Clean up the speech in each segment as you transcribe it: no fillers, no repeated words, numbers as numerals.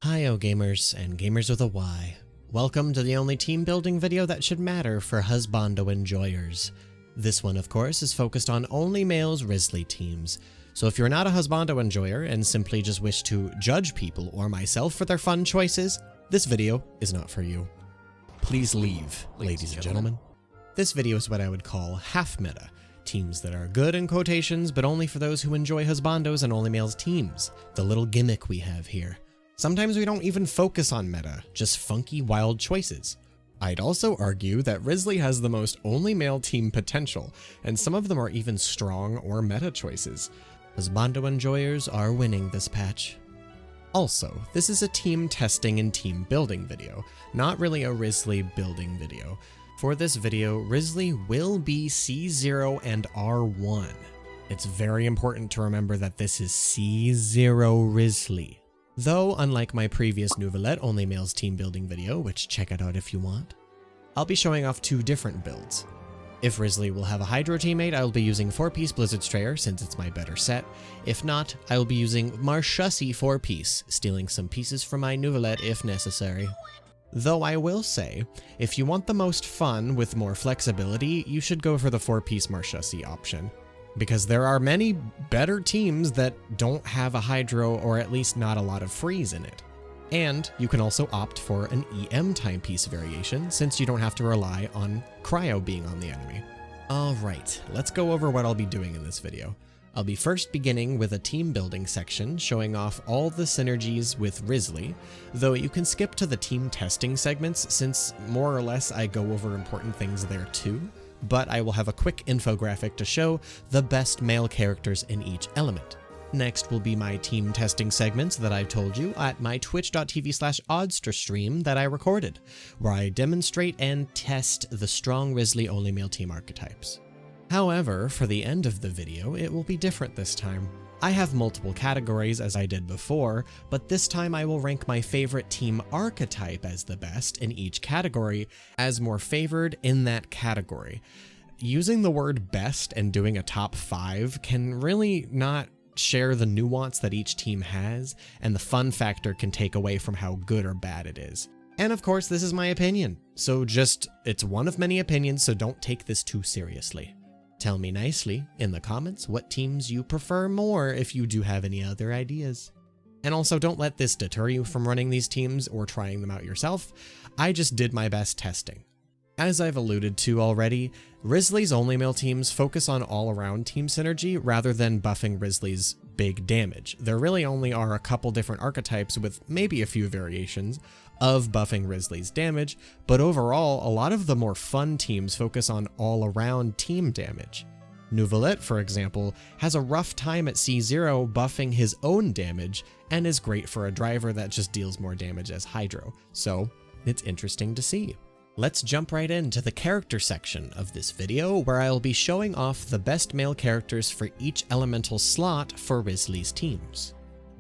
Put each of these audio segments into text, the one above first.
Hi-yo gamers, and gamers with a Y. Welcome to the only team building video that should matter for Husbando enjoyers. This one, of course, is focused on only males Wriothesley teams. So if you're not a Husbando enjoyer and simply just wish to judge people or myself for their fun choices, this video is not for you. Please leave, ladies and gentlemen. This video is what I would call half meta. Teams that are good in quotations, but only for those who enjoy Husbandos and only males teams. The little gimmick we have here. Sometimes we don't even focus on meta, just funky, wild choices. I'd also argue that Wriothesley has the most only male team potential, and some of them are even strong or meta choices. Husbando enjoyers are winning this patch. Also, this is a team testing and team building video, not really a Wriothesley building video. For this video, Wriothesley will be C0 and R1. It's very important to remember that this is C0 Wriothesley. Though, unlike my previous Neuvillette Only Males Team building video, which check it out if you want, I'll be showing off two different builds. If Wriothesley will have a Hydro teammate, I'll be using 4-piece Blizzard Strayer since it's my better set. If not, I'll be using Marchussi 4-piece, stealing some pieces from my Neuvillette if necessary. Though I will say, if you want the most fun with more flexibility, you should go for the 4-piece Marchussi option. Because there are many better teams that don't have a Hydro or at least not a lot of freeze in it. And you can also opt for an EM timepiece variation since you don't have to rely on Cryo being on the enemy. Alright, let's go over what I'll be doing in this video. I'll be first beginning with a team building section showing off all the synergies with Wriothesley, though you can skip to the team testing segments since more or less I go over important things there too. But I will have a quick infographic to show the best male characters in each element. Next will be my team testing segments that I told you at my twitch.tv/oddster stream that I recorded, where I demonstrate and test the strong Wriothesley only male team archetypes. However, for the end of the video, it will be different this time. I have multiple categories as I did before, but this time I will rank my favorite team archetype as the best in each category as more favored in that category. Using the word best and doing a top 5 can really not share the nuance that each team has, and the fun factor can take away from how good or bad it is. And of course, this is my opinion, so it's one of many opinions, so don't take this too seriously. Tell me nicely in the comments what teams you prefer more if you do have any other ideas. And also don't let this deter you from running these teams or trying them out yourself. I just did my best testing. As I've alluded to already, Wriothesley's only male teams focus on all-around team synergy rather than buffing Wriothesley's big damage. There really only are a couple different archetypes with maybe a few variations of buffing Wriothesley's damage, but overall, a lot of the more fun teams focus on all-around team damage. Neuvillette, for example, has a rough time at C0 buffing his own damage and is great for a driver that just deals more damage as Hydro, so it's interesting to see. Let's jump right into the character section of this video, where I'll be showing off the best male characters for each elemental slot for Wriothesley's teams.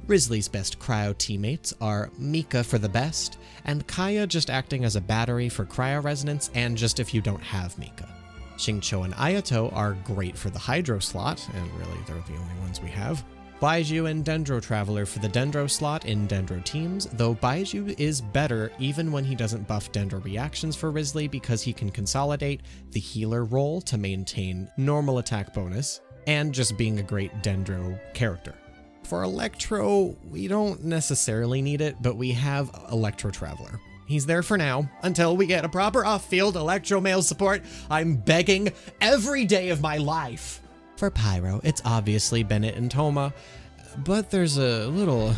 Wriothesley's best Cryo teammates are Mika for the best, and Kaya just acting as a battery for Cryo resonance and just if you don't have Mika. Xingqiu and Ayato are great for the Hydro slot, and really they're the only ones we have. Baizhu and Dendro Traveler for the Dendro slot in Dendro teams, though Baizhu is better even when he doesn't buff Dendro reactions for Wriothesley because he can consolidate the healer role to maintain normal attack bonus, and just being a great Dendro character. For Electro, we don't necessarily need it, but we have Electro Traveler. He's there for now, until we get a proper off-field Electro male support. I'm begging every day of my life. For Pyro, it's obviously Bennett and Thoma, but there's a little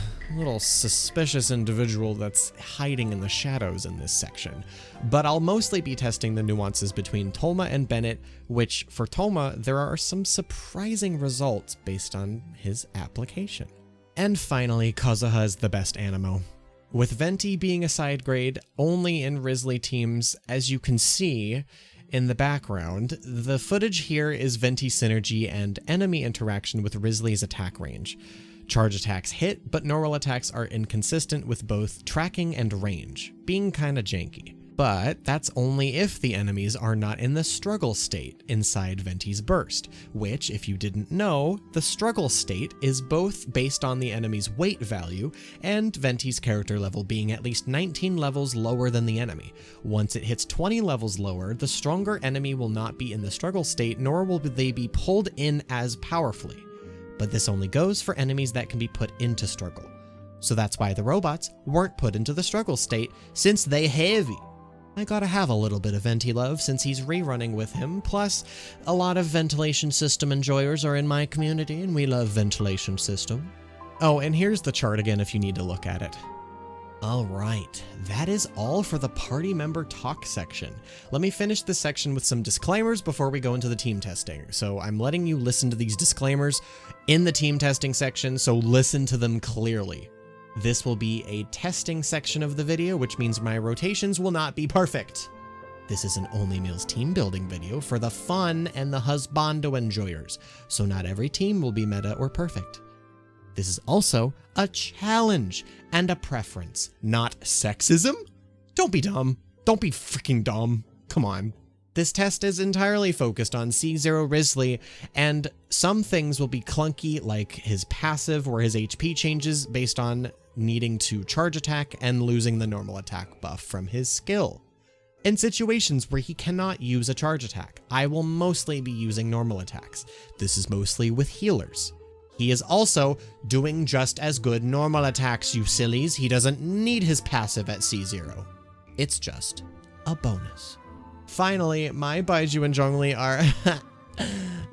suspicious individual that's hiding in the shadows in this section. But I'll mostly be testing the nuances between Thoma and Bennett, which for Thoma, there are some surprising results based on his application. And finally, Kazuha is the best Anemo. With Venti being a side grade only in Wriothesley teams, as you can see in the background, the footage here is Venti synergy and enemy interaction with Wriothesley's attack range. Charge attacks hit, but normal attacks are inconsistent with both tracking and range, being kinda janky. But that's only if the enemies are not in the struggle state inside Venti's burst, which, if you didn't know, the struggle state is both based on the enemy's weight value and Venti's character level being at least 19 levels lower than the enemy. Once it hits 20 levels lower, the stronger enemy will not be in the struggle state, nor will they be pulled in as powerfully. But this only goes for enemies that can be put into struggle. So that's why the robots weren't put into the struggle state, since they heavy. I gotta have a little bit of Venti love since he's rerunning with him, plus a lot of ventilation system enjoyers are in my community and we love ventilation system. Oh, and here's the chart again if you need to look at it. Alright, that is all for the party member talk section. Let me finish this section with some disclaimers before we go into the team testing. So I'm letting you listen to these disclaimers in the team testing section, so listen to them clearly. This will be a testing section of the video, which means my rotations will not be perfect. This is an Only Males team building video for the fun and the Husbando enjoyers, so not every team will be meta or perfect. This is also a challenge and a preference, not sexism. Don't be dumb. Don't be freaking dumb. Come on. This test is entirely focused on C0 Wriothesley, and some things will be clunky, like his passive or his HP changes based on needing to charge attack and losing the normal attack buff from his skill. In situations where he cannot use a charge attack, I will mostly be using normal attacks. This is mostly with healers. He is also doing just as good normal attacks, you sillies. He doesn't need his passive at C0. It's just a bonus. Finally, my Baizhu and Zhongli are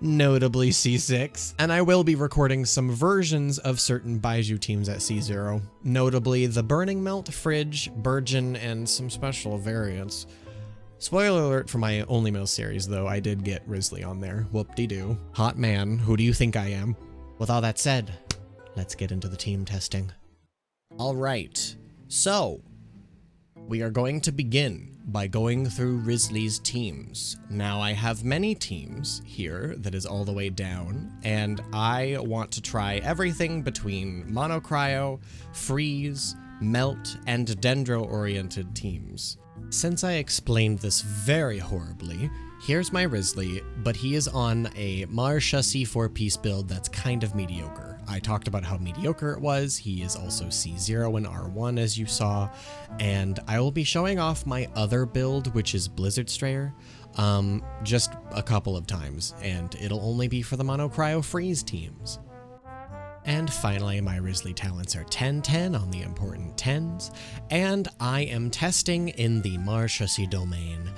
notably C6, and I will be recording some versions of certain Baizhu teams at C0, notably the Burning Melt, Fridge, Burgeon, and some special variants. Spoiler alert for my Only Males series, though, I did get Wriothesley on there. Whoop-de-doo. Hot man, who do you think I am? With all that said, let's get into the team testing. All right, so we are going to begin by going through Wriothesley's teams. Now, I have many teams here that is all the way down, and I want to try everything between Mono Cryo, Freeze, Melt, and Dendro-oriented teams. Since I explained this very horribly, here's my Wriothesley, but he is on a Marsha C4 piece build that's kind of mediocre. I talked about how mediocre it was. He is also C0 and R1, as you saw, and I will be showing off my other build, which is Blizzard Strayer, just a couple of times, and it'll only be for the Mono Cryo Freeze teams. And finally, my Wriothesley talents are 10-10 on the important 10s, and I am testing in the Marsha C domain.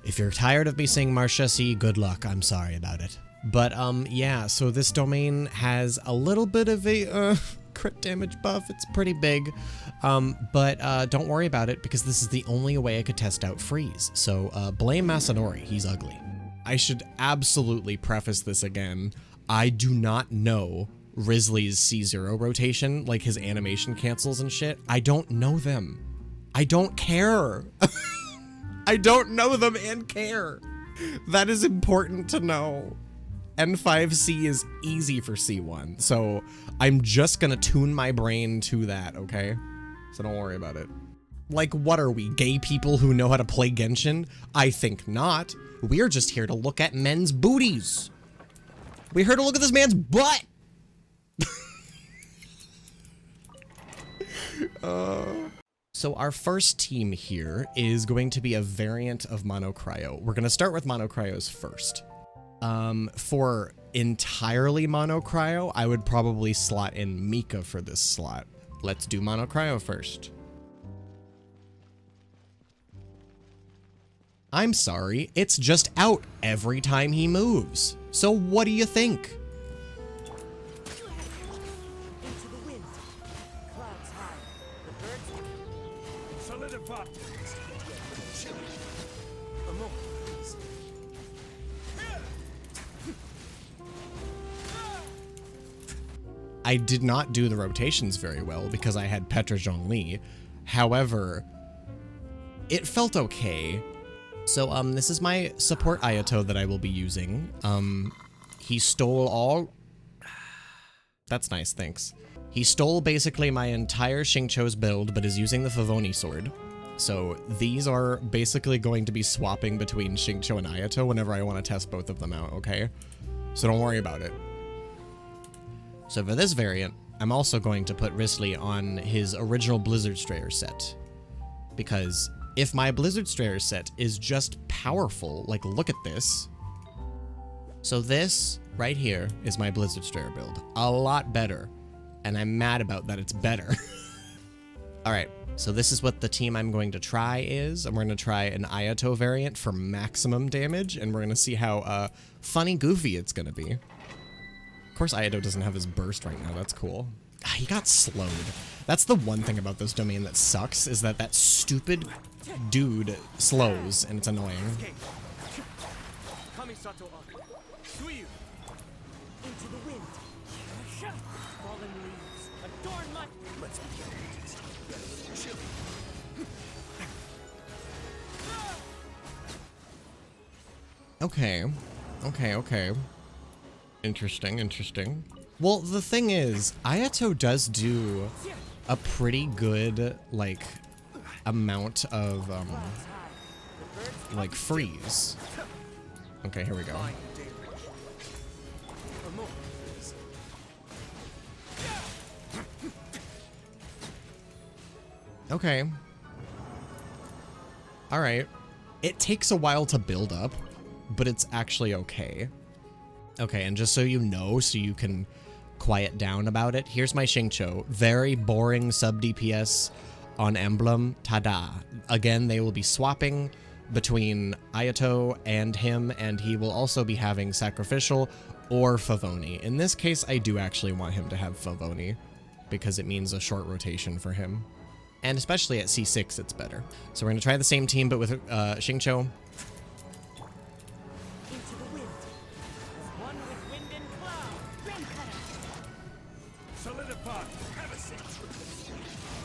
If you're tired of me saying Marsha C, good luck, I'm sorry about it. But yeah, so this domain has a little bit of a crit damage buff. It's pretty big, but don't worry about it because this is the only way I could test out Freeze. So blame Masanori, he's ugly. I should absolutely preface this again. I do not know Wriothesley's C0 rotation, like his animation cancels and shit. I don't know them. I don't care. I don't know them and care. That is important to know. N5C is easy for C1, so I'm just gonna tune my brain to that, okay? So don't worry about it. Like, what are we, gay people who know how to play Genshin? I think not. We're just here to look at men's booties. We're here to look at this man's butt! So our first team here is going to be a variant of Mono Cryo. We're gonna start with Mono Cryos first. For entirely Mono Cryo, I would probably slot in Mika for this slot. Let's do Mono Cryo first. I'm sorry, it's just out every time he moves. So what do you think? I did not do the rotations very well because I had Petra Zhongli. However, it felt okay. So this is my support Ayato that I will be using. He stole all... That's nice, thanks. He stole basically my entire Xingqiu's build, but is using the Favoni sword. So these are basically going to be swapping between Xingqiu and Ayato whenever I want to test both of them out, okay? So don't worry about it. So for this variant, I'm also going to put Wriothesley on his original Blizzard Strayer set. Because if my Blizzard Strayer set is just powerful, like look at this. So this right here is my Blizzard Strayer build. A lot better. And I'm mad about that it's better. Alright, so this is what the team I'm going to try is. And we're going to try an Ayato variant for maximum damage. And we're going to see how funny goofy it's going to be. Of course, Ayato doesn't have his burst right now. That's cool. He got slowed. That's the one thing about this domain that sucks, is that that stupid dude slows, and it's annoying. Okay. Okay. Interesting, interesting. Well, the thing is, Ayato does do a pretty good, like, amount of, like, freeze. Okay, here we go. Okay. Alright. It takes a while to build up, but it's actually okay. Okay, and just so you know, so you can quiet down about it, here's my Xingqiu. Very boring sub DPS on Emblem. Ta-da. Again, they will be swapping between Ayato and him, and he will also be having Sacrificial or Favoni. In this case, I do actually want him to have Favoni, because it means a short rotation for him. And especially at C6, it's better. So we're going to try the same team, but with Xingqiu.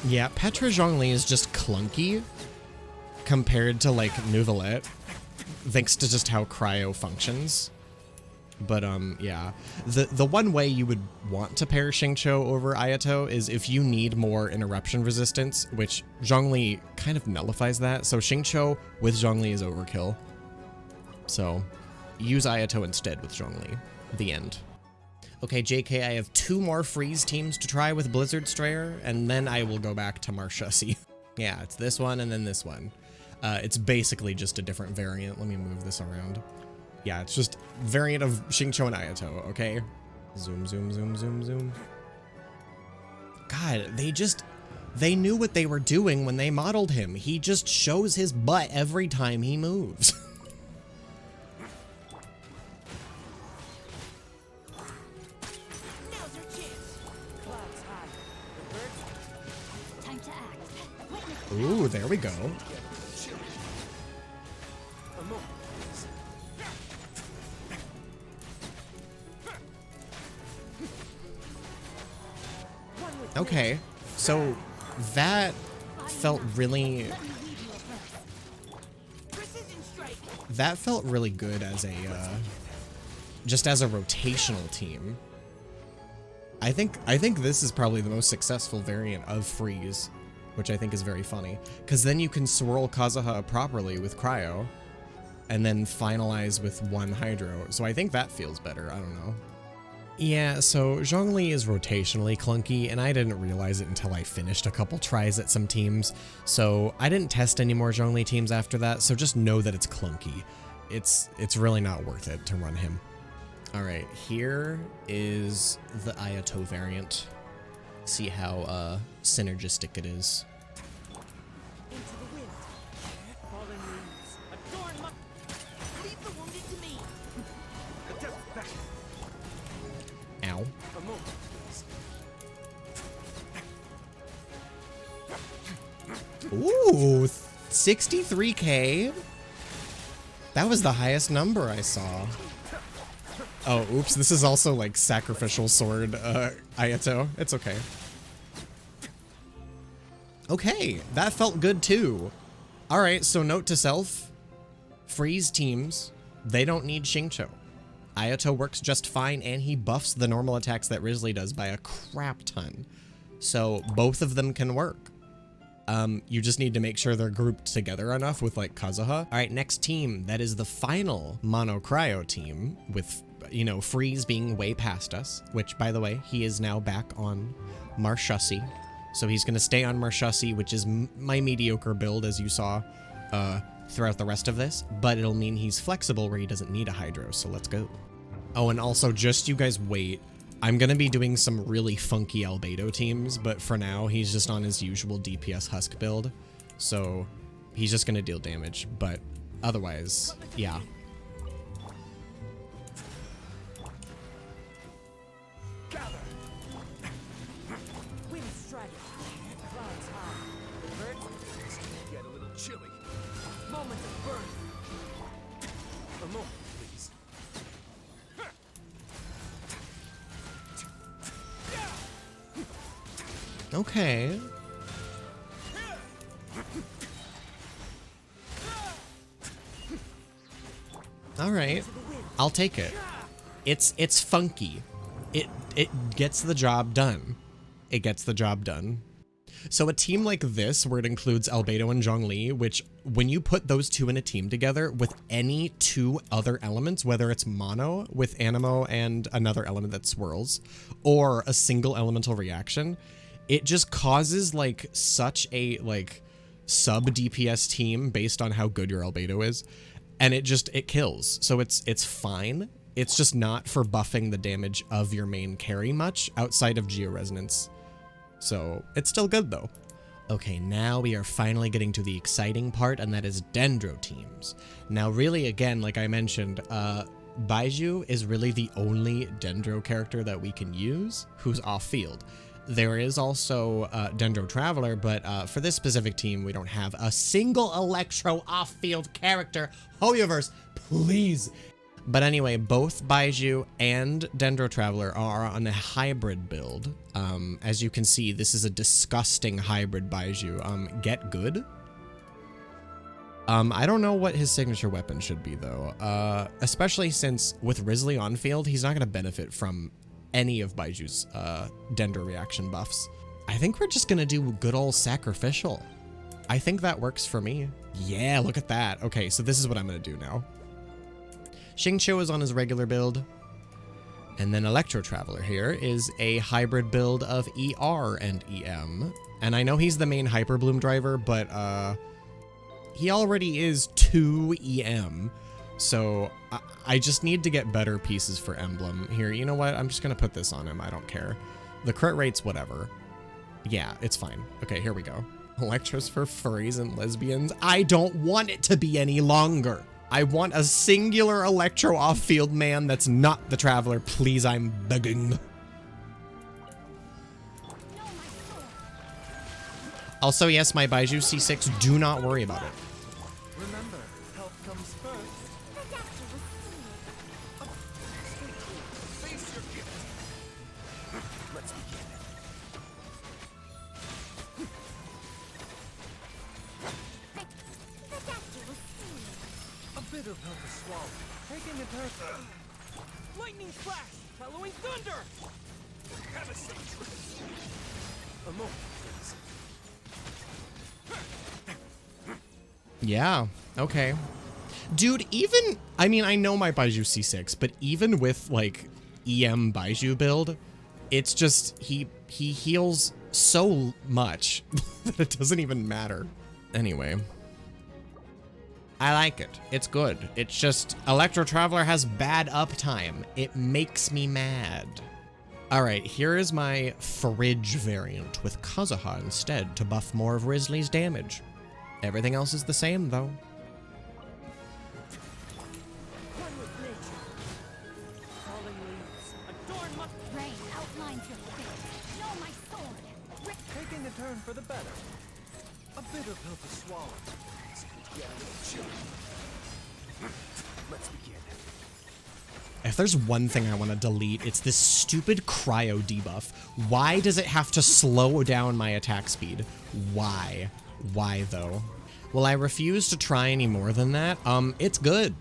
Yeah, Petra Zhongli is just clunky compared to, like, Neuvillette, thanks to just how Cryo functions. But, yeah. The one way you would want to pair Xingqiu over Ayato is if you need more interruption resistance, which Zhongli kind of nullifies that. So Xingqiu with Zhongli is overkill. So use Ayato instead with Zhongli. The end. Okay, JK, I have 2 more freeze teams to try with Blizzard Strayer, and then I will go back to Marshussi. Yeah, it's this one and then this one. It's basically just a different variant. Let me move this around. Yeah, it's just variant of Xingqiu and Ayato, okay? Zoom, zoom, zoom, zoom, zoom. God, they knew what they were doing when they modeled him. He just shows his butt every time he moves. Ooh, there we go. Okay, so that felt really... That felt really good as a, just as a rotational team. I think this is probably the most successful variant of Freeze, which I think is very funny. Because then you can swirl Kazuha properly with Cryo, and then finalize with 1 Hydro. So I think that feels better, I don't know. Yeah, so Zhongli is rotationally clunky, and I didn't realize it until I finished a couple tries at some teams. So I didn't test any more Zhongli teams after that, so just know that it's clunky. It's really not worth it to run him. Alright, here is the Ayato variant. See how synergistic it is. Ow. Ooh, 63k? That was the highest number I saw. Oh, oops, this is also like sacrificial sword, Ayato. It's okay. Okay, that felt good too. Alright, so note to self, freeze teams, they don't need Xingqiu. Ayato works just fine, and he buffs the normal attacks that Wriothesley does by a crap ton. So both of them can work. You just need to make sure they're grouped together enough with like Kazuha. All right, next team. That is the final mono Cryo team with, you know, Freeze being way past us, which by the way, he is now back on Marchesi. So he's gonna stay on Marchesi, which is my mediocre build as you saw throughout the rest of this, but it'll mean he's flexible where he doesn't need a Hydro, so let's go. Oh, and also just you guys wait. I'm gonna be doing some really funky Albedo teams, but for now, he's just on his usual DPS Husk build. So he's just gonna deal damage, but otherwise, yeah. Get a little chilly. Moment of birth. A moment, please. Okay. All right, I'll take it. It's funky. It gets the job done. It gets the job done. So a team like this, where it includes Albedo and Zhongli, which when you put those two in a team together with any two other elements, whether it's mono with Animo and another element that swirls, or a single elemental reaction, it just causes like such a like sub DPS team based on how good your Albedo is. And it kills. So it's fine. It's just not for buffing the damage of your main carry much outside of Georesonance. So it's still good though. Okay, now we are finally getting to the exciting part, and that is Dendro teams. Now really, again, like I mentioned, Baizhu is really the only Dendro character that we can use who's off field. There is also Dendro Traveler, but for this specific team, we don't have a single Electro off-field character. Hoyoverse, please. But anyway, both Baizhu and Dendro Traveler are on a hybrid build. As you can see, this is a disgusting hybrid Baizhu. Get good. I don't know what his signature weapon should be, though. Especially since with Wriothesley on field, he's not going to benefit from any of Baiju's Dendro reaction buffs. I think we're just going to do good old sacrificial. I think that works for me. Yeah, look at that. Okay, so this is what I'm going to do now. Xingqiu is on his regular build, and then Electro Traveler here is a hybrid build of ER and EM. And I know he's the main Hyper Bloom driver, but he already is 2 EM. So I just need to get better pieces for Emblem here. You know what? I'm just going to put this on him. I don't care. The crit rate's whatever. Yeah, it's fine. Okay, here we go. Electros for furries and lesbians. I don't want it to be any longer. I want a singular Electro off-field man that's not the Traveler. Please, I'm begging. Also, yes, my Baizhu C6, do not worry about it. Remember, health comes first. Face your gift. Let's begin. A bitter pill to swallow. Taking a turn. Lightning flash, following thunder. Have a safe. A moment, please. Yeah, okay. Dude, even, I mean, I know my Baizhu C6, but even with, like, EM Baizhu build, it's just, he heals so much that it doesn't even matter. Anyway. I like it. It's good. It's just, Electro Traveler has bad uptime. It makes me mad. Alright, here is my Fridge variant with Kazuha instead to buff more of Wriothesley's damage. Everything else is the same, though. Taking a turn for the better. A bitter pill to swallow. Get a little chilly. Let's begin. If there's one thing I want to delete, it's this stupid Cryo debuff. Why does it have to slow down my attack speed? Why? Why though? Well, I refuse to try any more than that. It's good.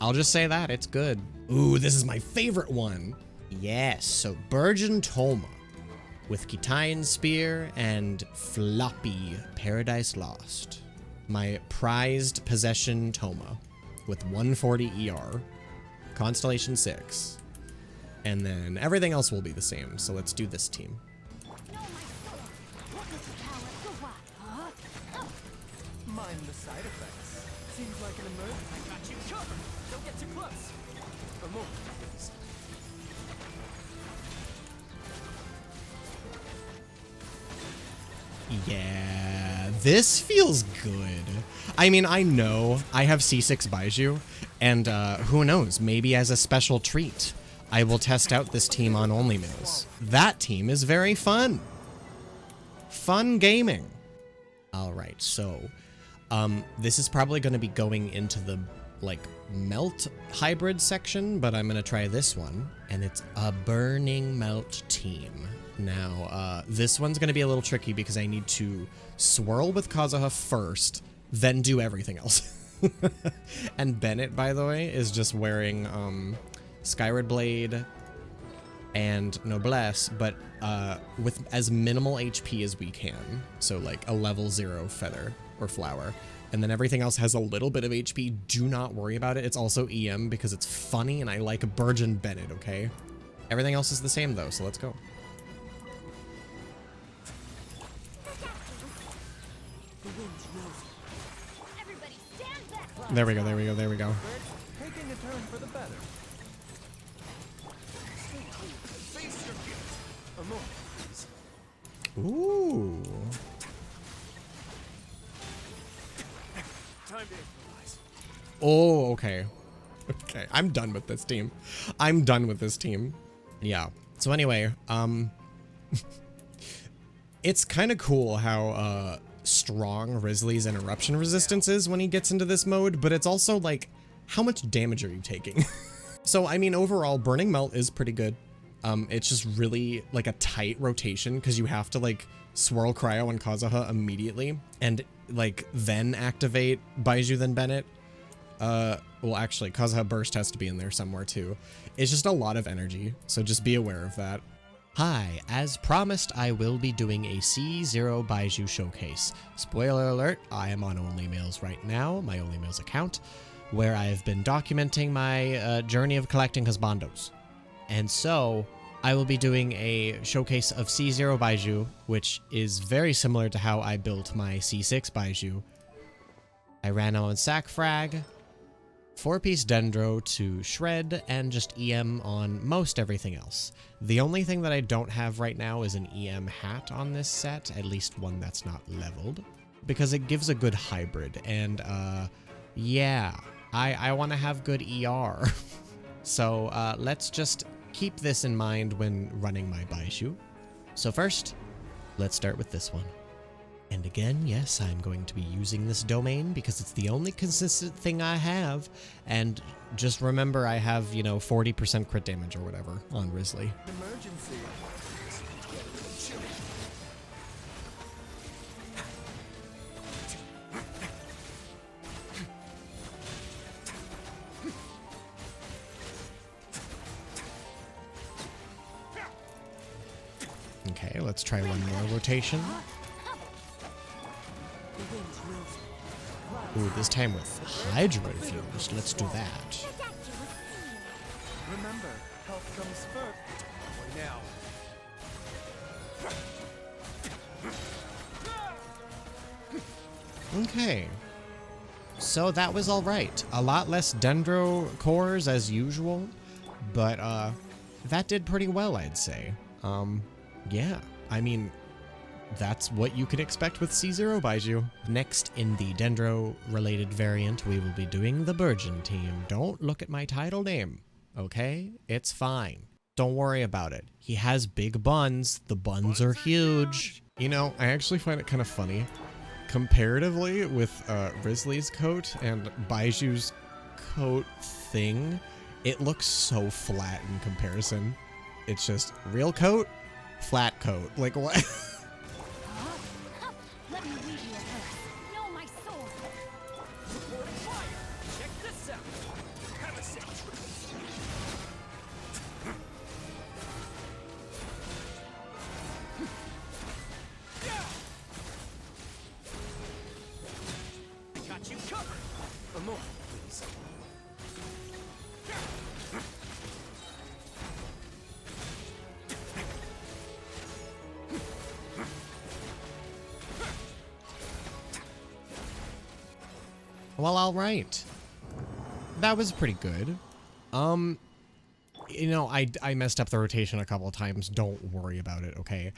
I'll just say that, it's good. Ooh, this is my favorite one. Yes, so Burgeon Toma. with Kitaian Spear and Floppy Paradise Lost. My prized possession Toma with 140 ER, Constellation 6, and then everything else will be the same, so let's do this team. Mind the side effects. Seems like an emergency. I got you covered. Don't get too close. A moment, please. Yeah, this feels good. I mean, I know I have C6 Baizhu, and who knows, maybe as a special treat, I will test out this team on Only Males. That team is very fun. Fun gaming. All right, so this is probably going to be going into the like melt hybrid section, but I'm going to try this one, and it's a burning melt team. Now, this one's going to be a little tricky because I need to swirl with Kazuha first, then do everything else. And Bennett, by the way, is just wearing Skyward Blade and Noblesse, but with as minimal HP as we can. So like a level 0 feather or flower. And then everything else has a little bit of HP. Do not worry about it. It's also EM because it's funny and I like Burgeon Bennett, okay? Everything else is the same though, so let's go. There we go, there we go, there we go. Taking a turn for the better. Face your gift. A moment, please. Ooh. Time to improvise. Oh, okay. Okay, I'm done with this team. I'm done with this team. Yeah. So anyway, it's kind of cool how strong Wriothesley's interruption resistance is when he gets into this mode, but it's also like, how much damage are you taking? So I mean, overall, Burning Melt is pretty good. It's just really like a tight rotation because you have to like swirl Cryo and Kazuha immediately and like then activate Baizhu then Bennett. Well, actually, Kazuha Burst has to be in there somewhere too. It's just a lot of energy, so just be aware of that. Hi, as promised, I will be doing a C0 Baizhu showcase. Spoiler alert, I am on Only Males right now, my Only Males account, where I have been documenting my journey of collecting Husbandos. And so, I will be doing a showcase of C0 Baizhu, which is very similar to how I built my C6 Baizhu. I ran on Sac Frag, 4-piece Dendro to shred, and just EM on most everything else. The only thing that I don't have right now is an EM hat on this set, at least one that's not leveled, because it gives a good hybrid, and yeah, I want to have good ER. So let's just keep this in mind when running my Baizhu. So first, let's start with this one. And again, yes, I'm going to be using this domain because it's the only consistent thing I have. And just remember, I have, you know, 40% crit damage or whatever on Wriothesley. Emergency. Okay, let's try one more rotation. Ooh, this time with Hydro Infused. Let's do that. Remember, health comes first. Boy, now. Okay. So that was alright. A lot less Dendro cores as usual, but that did pretty well, I'd say. Yeah, I mean, that's what you could expect with C0 Baizhu. Next, in the Dendro-related variant, we will be doing the Burgeon team. Don't look at my title name, okay? It's fine. Don't worry about it. He has big buns. The buns are huge. You know, I actually find it kind of funny. Comparatively with Wriothesley's coat and Baiju's coat thing, it looks so flat in comparison. It's just real coat, flat coat. Like, what? Let me read you a verse. Know my sword. Supporting fire. Check this out. Have a safe trip. Got you covered. A moment, please. Well, all right. That was pretty good. You know, I messed up the rotation a couple of times. Don't worry about it, okay?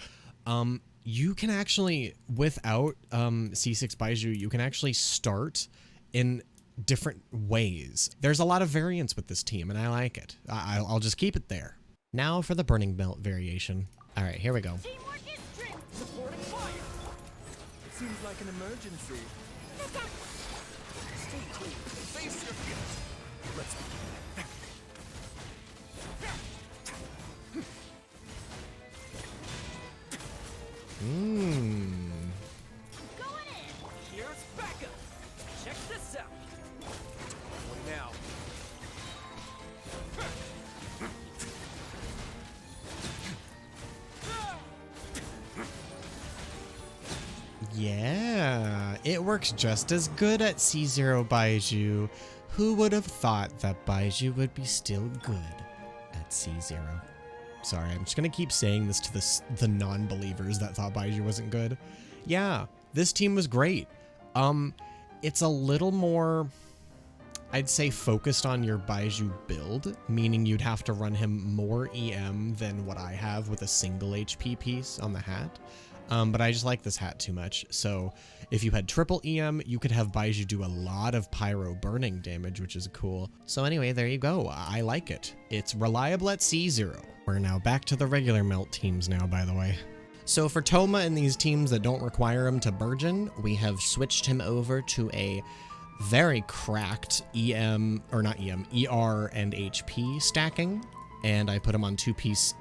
You can actually, without C6 Baizhu, you can actually start in different ways. There's a lot of variance with this team, and I like it. I'll just keep it there. Now for the Burning Belt variation. All right, here we go. Teamwork is strength. Supporting fire. It seems like an emergency. Stay clear. Face your fears. Let's begin. Going in. Here's backup. Check this out. Now. Yeah, it works just as good at C0 Baizhu. Who would have thought that Baizhu would be still good at C0? Sorry, I'm just gonna keep saying this to the non-believers that thought Baizhu wasn't good. Yeah, this team was great. It's a little more, I'd say, focused on your Baizhu build, meaning you'd have to run him more EM than what I have with a single HP piece on the hat. But I just like this hat too much. So if you had triple EM, you could have Baizhu do a lot of pyro burning damage, which is cool. So anyway, there you go. I like it. It's reliable at C0. We're now back to the regular melt teams now, by the way. So for Toma and these teams that don't require him to burgeon, we have switched him over to a very cracked EM, or not EM, ER and HP stacking. And I put him on 2-piece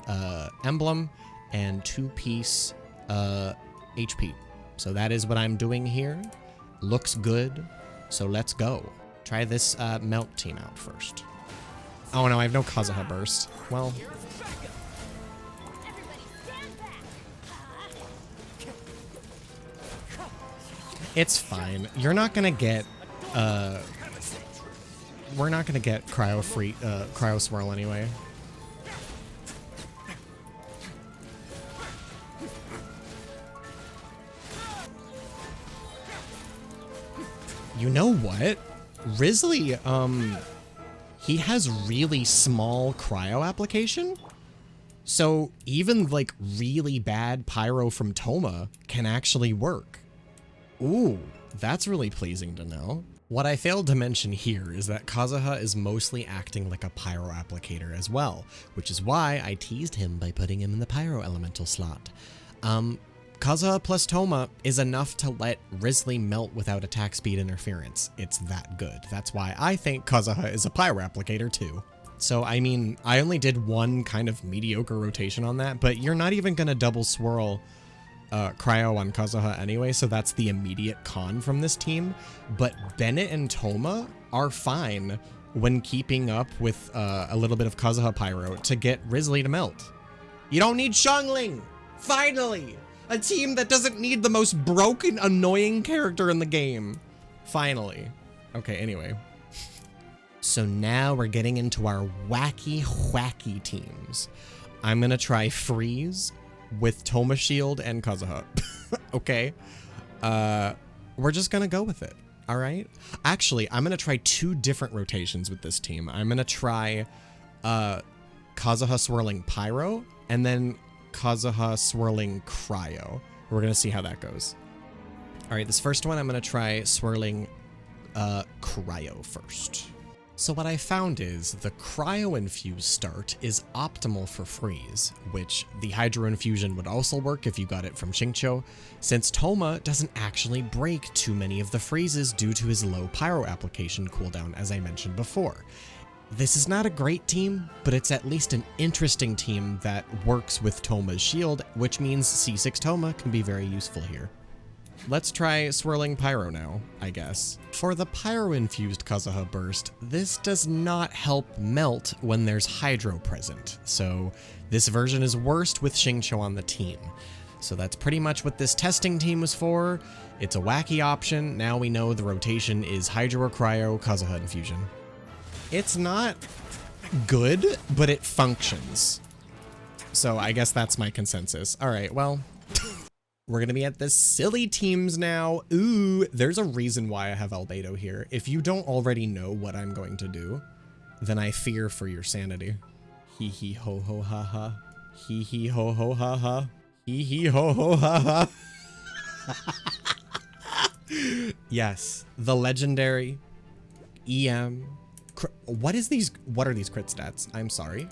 emblem and 2-piece HP. So that is what I'm doing here. Looks good. So let's go. Try this melt team out first. Oh no, I have no Kazuha burst. Well, Everybody stand back. it's fine. You're not gonna get we're not gonna get cryo swirl anyway. You know what? Wriothesley, he has really small cryo application. So even like really bad pyro from Toma can actually work. Ooh, that's really pleasing to know. What I failed to mention here is that Kazuha is mostly acting like a pyro applicator as well, which is why I teased him by putting him in the pyro elemental slot. Kazuha plus Toma is enough to let Wriothesley melt without attack speed interference. It's that good. That's why I think Kazuha is a pyro applicator too. So, I mean, I only did one kind of mediocre rotation on that, but you're not even gonna double swirl Cryo on Kazuha anyway, so that's the immediate con from this team. But Bennett and Toma are fine when keeping up with a little bit of Kazuha Pyro to get Wriothesley to melt. You don't need Xiangling! Finally! A team that doesn't need the most broken, annoying character in the game. Finally. Okay, anyway. So now we're getting into our Whacky teams. I'm gonna try Freeze with Toma Shield and Kazuha. Okay. We're just gonna go with it. All right. Actually, I'm gonna try 2 different rotations with this team. I'm gonna try Kazuha swirling Pyro and then Kazuha swirling Cryo. We're gonna see how that goes. All right, this first one I'm gonna try swirling Cryo first. So what I found is the Cryo Infuse start is optimal for Freeze, which the Hydro Infusion would also work if you got it from Xingqiu, since Toma doesn't actually break too many of the freezes due to his low Pyro application cooldown, as I mentioned before. This is not a great team, but it's at least an interesting team that works with Toma's shield, which means C6 Toma can be very useful here. Let's try swirling Pyro now, I guess. For the Pyro-infused Kazuha burst, this does not help melt when there's Hydro present, so this version is worst with Xingqiu on the team. So that's pretty much what this testing team was for. It's a wacky option. Now we know the rotation is Hydro or Cryo, Kazuha Infusion. It's not good, but it functions. So I guess that's my consensus. All right, well, we're gonna be at the silly teams now. Ooh, there's a reason why I have Albedo here. If you don't already know what I'm going to do, then I fear for your sanity. Hee hee ho ho ha ha. Hee hee ho ho ha ha. Hee hee ho ho ha ha. Yes, the legendary EM. What are these crit stats? I'm sorry.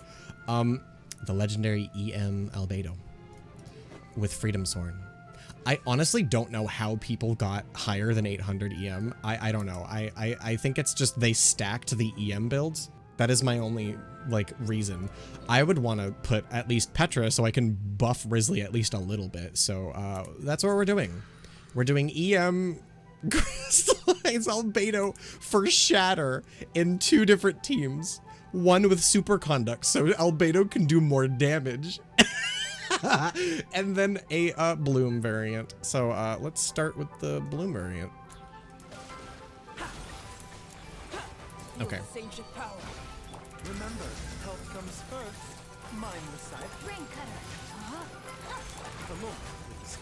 The legendary EM Albedo with Freedom Sworn. I honestly don't know how people got higher than 800 EM. I don't know. I think it's just they stacked the EM builds. That is my only like reason. I would want to put at least Petra so I can buff Wriothesley at least a little bit. So that's what we're doing. We're doing EM Crystallize Albedo for Shatter in 2 different teams. One with Superconduct so Albedo can do more damage. And then a Bloom variant. So let's start with the Bloom variant. Okay. Ancient power. Remember, health comes first. Mind the side. Ring cutter. A moment, please.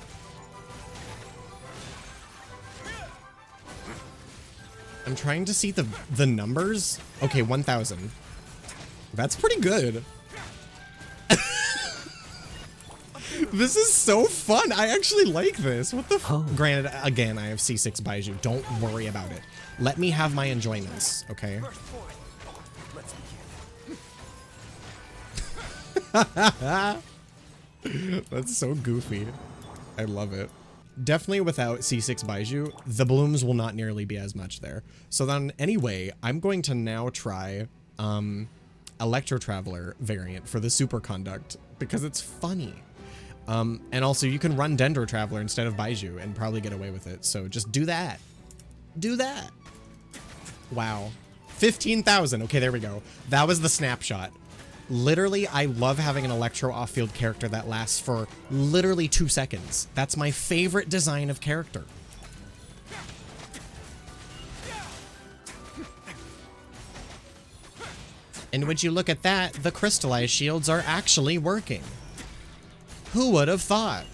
I'm trying to see the numbers. Okay, 1,000. That's pretty good. This is so fun. I actually like this. What the f— Granted, again, I have C6 Baizhu. Don't worry about it. Let me have my enjoyments, okay? First point. Let's begin. That's so goofy. I love it. Definitely without C6 Baizhu, the blooms will not nearly be as much there. So then anyway, I'm going to now try Electro Traveler variant for the Superconduct because it's funny. And also you can run Dendro Traveler instead of Baizhu and probably get away with it. So just do that. Do that. Wow. 15,000. Okay, there we go. That was the snapshot. Literally, I love having an Electro off-field character that lasts for literally 2 seconds. That's my favorite design of character. And would you look at that, the crystallized shields are actually working. Who would have thought?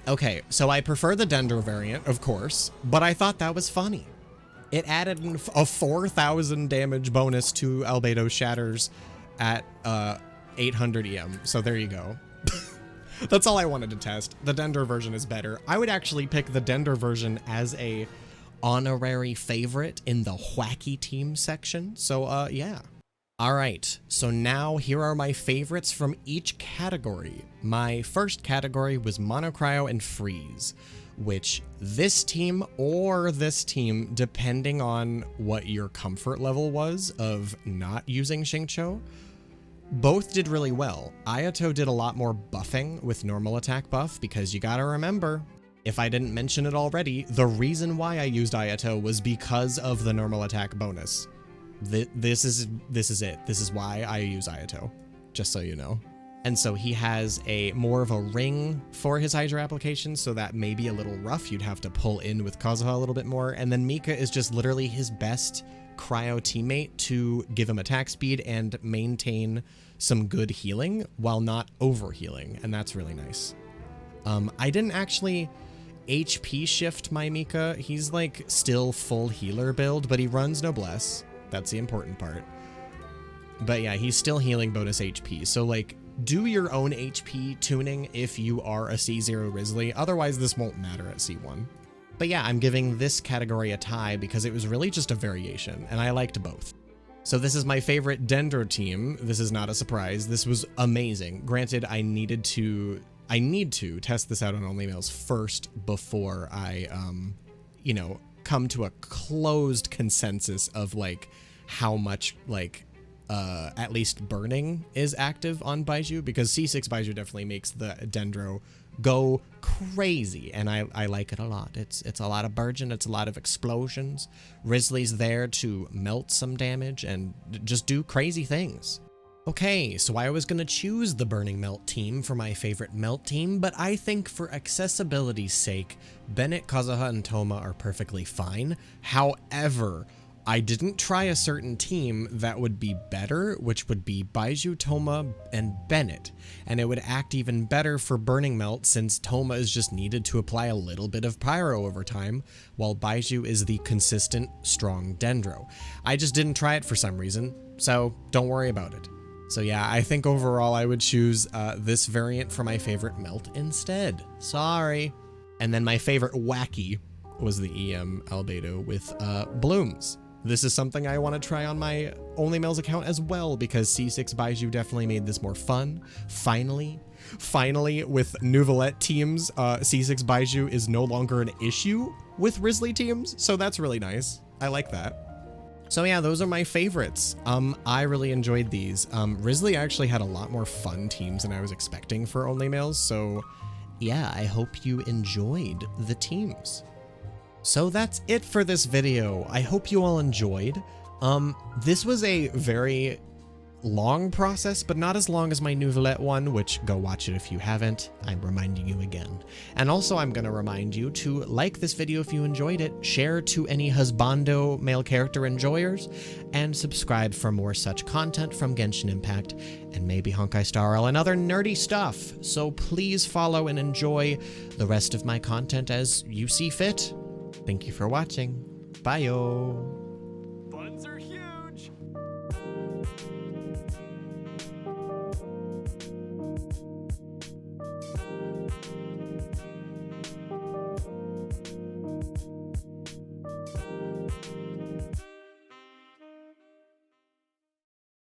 Okay, so I prefer the Dendro variant, of course, but I thought that was funny. It added a 4,000 damage bonus to Albedo Shatters at 800 EM, so there you go. That's all I wanted to test. The Dendro version is better. I would actually pick the Dendro version as a honorary favorite in the Whacky Teams section, so yeah. All right, so now here are my favorites from each category. My first category was Mono Cryo and Freeze, which this team or this team, depending on what your comfort level was of not using Xingqiu, both did really well. Ayato did a lot more buffing with normal attack buff because you gotta remember, if I didn't mention it already, the reason why I used Ayato was because of the normal attack bonus. This is it. This is why I use Ayato, just so you know. And so he has a more of a ring for his Hydra application, so that may be a little rough. You'd have to pull in with Kazuha a little bit more. And then Mika is just literally his best Cryo teammate to give him attack speed and maintain some good healing while not over healing, and that's really nice. I didn't actually HP shift my Mika. He's like still full healer build, but he runs Noblesse. That's the important part. But yeah, he's still healing bonus HP. So like, do your own HP tuning if you are a C0 Wriothesley. Otherwise, this won't matter at C1. But yeah, I'm giving this category a tie because it was really just a variation, and I liked both. So this is my favorite Dendro team. This is not a surprise. This was amazing. Granted, I need to test this out on Only Males first before I, you know, come to a closed consensus of like how much like at least burning is active on Baizhu, because C6 Baizhu definitely makes the Dendro go crazy, and I like it a lot. It's a lot of burgeon, it's a lot of explosions. Wriothesley's there to melt some damage and just do crazy things. Okay, so I was gonna choose the Burning Melt team for my favorite melt team, but I think for accessibility's sake, Bennett, Kazuha, and Toma are perfectly fine. However, I didn't try a certain team that would be better, which would be Baizhu, Toma, and Bennett. And it would act even better for Burning Melt since Toma is just needed to apply a little bit of Pyro over time, while Baizhu is the consistent, strong Dendro. I just didn't try it for some reason, so don't worry about it. So yeah, I think overall I would choose this variant for my favorite melt instead. Sorry. And then my favorite Whacky was the EM Albedo with blooms. This is something I want to try on my Only Males account as well because C6 Baizhu definitely made this more fun. Finally, with Neuvillette teams, C6 Baizhu is no longer an issue with Wriothesley teams, so that's really nice. I like that. So yeah, those are my favorites. I really enjoyed these. Wriothesley actually had a lot more fun teams than I was expecting for Only Males, so yeah, I hope you enjoyed the teams. So that's it for this video. I hope you all enjoyed. This was a very long process, but not as long as my Neuvillette one, which go watch it if you haven't. I'm reminding you again. And also I'm gonna remind you to like this video if you enjoyed it, share to any Husbando male character enjoyers, and subscribe for more such content from Genshin Impact and maybe Honkai Star Rail and other nerdy stuff. So please follow and enjoy the rest of my content as you see fit. Thank you for watching. Bye-o.